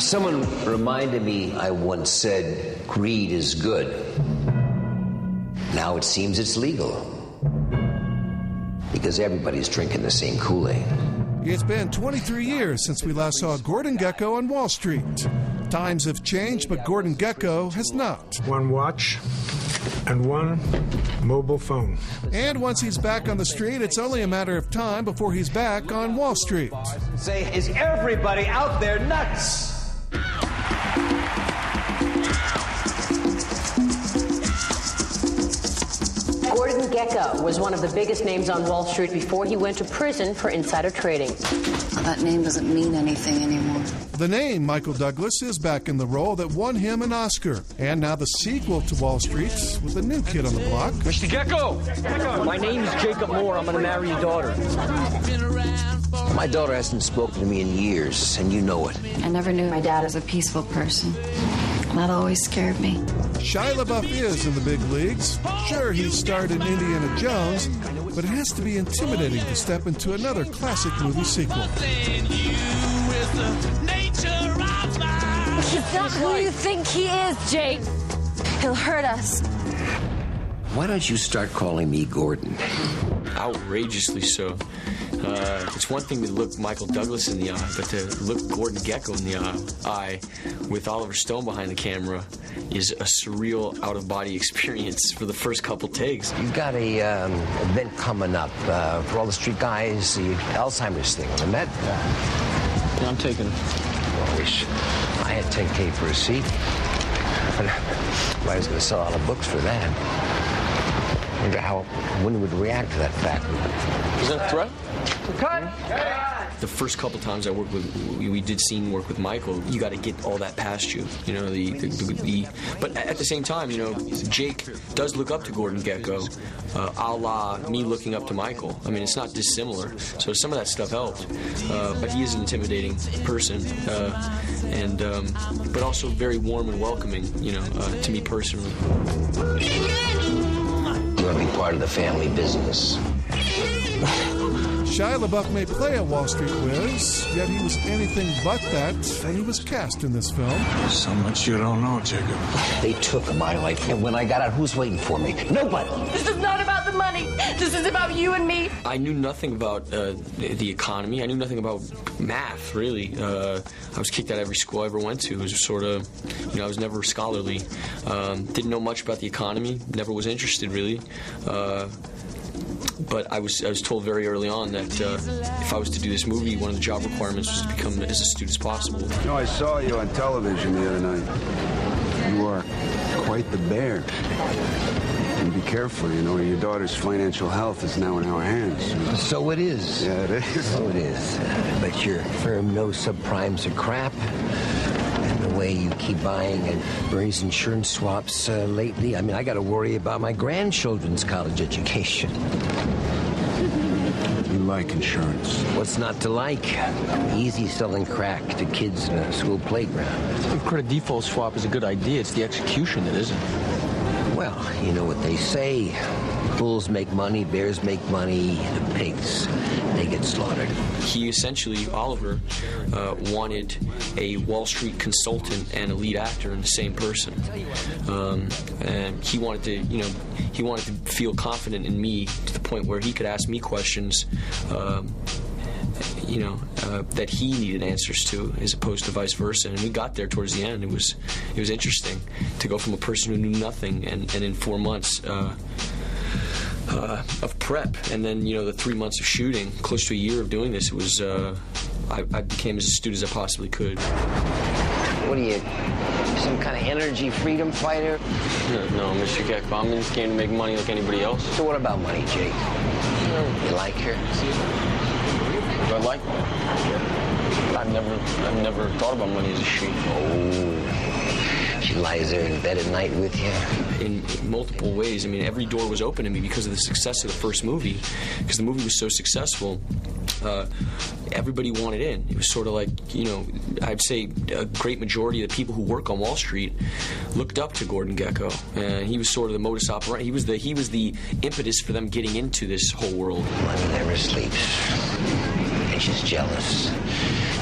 Someone reminded me I once said, greed is good. Now it seems it's legal. Because everybody's drinking the same Kool-Aid. It's been 23 years since we last saw Gordon Gekko on Wall Street. Times have changed, but Gordon Gekko has not. One watch and one mobile phone. And once he's back on the street, it's only a matter of time before he's back on Wall Street. Say, is everybody out there nuts? Gordon Gekko was one of the biggest names on Wall Street before he went to prison for insider trading. That name doesn't mean anything anymore. The name Michael Douglas is back in the role that won him an Oscar. And now the sequel to Wall Street with a new kid on the block. Mr. Gekko! My name's Jacob Moore. I'm going to marry your daughter. My daughter hasn't spoken to me in years, and you know it. I never knew my dad was a peaceful person. That always scared me. Shia LaBeouf is in the big leagues. Sure, he starred in Indiana Jones, but it has to be intimidating to step into another classic movie sequel. He's not who you think he is, Jake. He'll hurt us. Why don't you start calling me Gordon? Outrageously so. It's one thing to look Michael Douglas in the eye, but to look Gordon Gekko in the eye with Oliver Stone behind the camera is a surreal, out-of-body experience for the first couple takes. You've got a event coming up for all the street guys, the Alzheimer's thing on the Met. Yeah, I'm taking it. I wish I had $10K for a seat. I was going to sell all the books for that. I wonder how women would react to that fact. Is that a threat? Cut! The first couple times we did scene work with Michael, you got to get all that past you, you know. But at the same time, you know, Jake does look up to Gordon Gekko, a la me looking up to Michael. I mean, it's not dissimilar. So some of that stuff helped. But he is an intimidating person, but also very warm and welcoming, you know, to me personally. You want to be part of the family business. Shia LaBeouf may play a Wall Street whiz, yet he was anything but that when he was cast in this film. So much you don't know, Jacob. They took my life, and when I got out, who's waiting for me? Nobody. This is not about the money. This is about you and me. I knew nothing about the economy. I knew nothing about math, really. I was kicked out of every school I ever went to. It was sort of, you know, I was never scholarly. Didn't know much about the economy. Never was interested, really. But I was told very early on that if I was to do this movie, one of the job requirements was to become as astute as possible. You know, I saw you on television the other night. You are quite the bear. And be careful, you know, your daughter's financial health is now in our hands. So it is. Yeah, it is. So it is. But your firm knows subprimes are crap. The way you keep buying and Bernie's insurance swaps lately, I mean, I got to worry about my grandchildren's college education. You like insurance. What's not to like? Easy selling crack to kids in a school playground. The credit default swap is a good idea. It's the execution that isn't. Well, you know what they say. Bulls make money, bears make money, the pigs, they get slaughtered. He essentially, Oliver, wanted a Wall Street consultant and a lead actor in the same person. And he wanted to, you know, he wanted to feel confident in me to the point where he could ask me questions, you know, that he needed answers to, as opposed to vice versa. And we got there towards the end. It was interesting to go from a person who knew nothing and in 4 months of prep, and then, you know, the 3 months of shooting, close to a year of doing this, it was, I became as astute as I possibly could. What are you, some kind of energy freedom fighter? No, Mr. Gekko, I'm in this game to make money like anybody else. So what about money, Jake? You like her? Do I like her? I've never thought about money as a she. Oh. She lies there in bed at night with you? In multiple ways. I mean, every door was open to me because of the success of the first movie. Because the movie was so successful, everybody wanted in. It was sort of like, you know, I'd say a great majority of the people who work on Wall Street looked up to Gordon Gekko. And he was sort of the modus operandi. He was the impetus for them getting into this whole world. Money never sleeps. And she's jealous.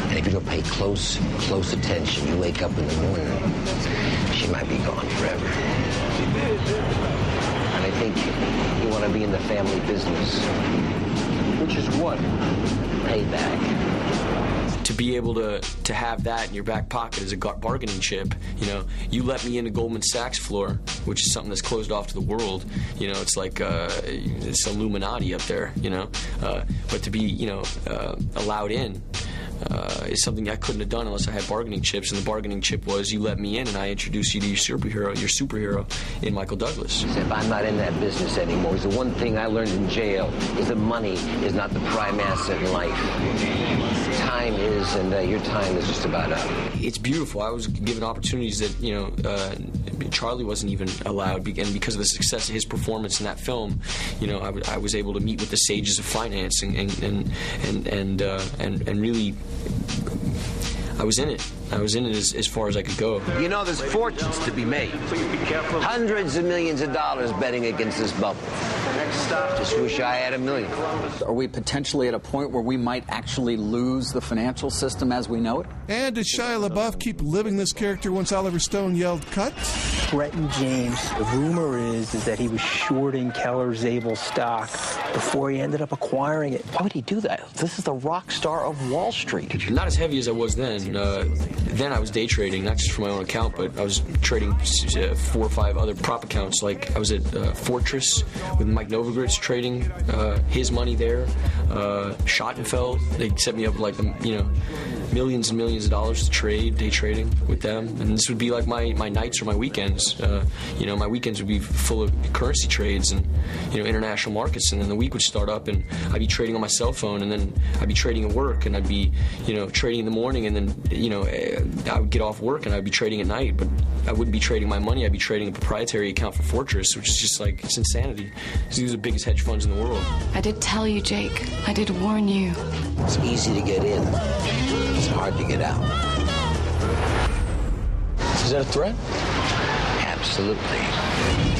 And if you don't pay close attention, you wake up in the morning, she might be gone forever. And I think you want to be in the family business. Which is what? Payback. To be able to have that in your back pocket as a bargaining chip, you let me into Goldman Sachs floor, which is something that's closed off to the world. It's like it's Illuminati up there, but to be allowed in is something I couldn't have done unless I had bargaining chips, and the bargaining chip was you let me in and I introduced you to your superhero in Michael Douglas. If I'm not in that business anymore, the one thing I learned in jail is that money is not the prime asset in life. Time is, and your time is just about up. It's beautiful. I was given opportunities that Charlie wasn't even allowed, and because of the success of his performance in that film, I was able to meet with the sages of finance and really, I was in it. I was in it as far as I could go. There's fortunes to be made. Hundreds of millions of dollars betting against this bubble. Just wish I had $1 million. Are we potentially at a point where we might actually lose the financial system as we know it? And does Shia LaBeouf keep living this character once Oliver Stone yelled, cut? Brett and James, the rumor is that he was shorting Keller Zabel's stock before he ended up acquiring it. Why would he do that? This is the rock star of Wall Street. Not as heavy as I was then. Then I was day trading, not just for my own account, but I was trading 4 or 5 other prop accounts. Like I was at Fortress with Mike Novogratz trading his money there. Schottenfeld, they set me up like millions and millions of dollars to trade, day trading with them. And this would be like my nights or my weekends. My weekends would be full of currency trades and international markets. And then the week would start up, and I'd be trading on my cell phone, and then I'd be trading at work, and I'd be trading in the morning, and then I would get off work and I'd be trading at night. But I wouldn't be trading my money. I'd be trading a proprietary account for Fortress, which is just like, it's insanity. These are the biggest hedge funds in the world. I did tell you, Jake. I did warn you. It's easy to get in. It's hard to get out. Is that a threat? Absolutely.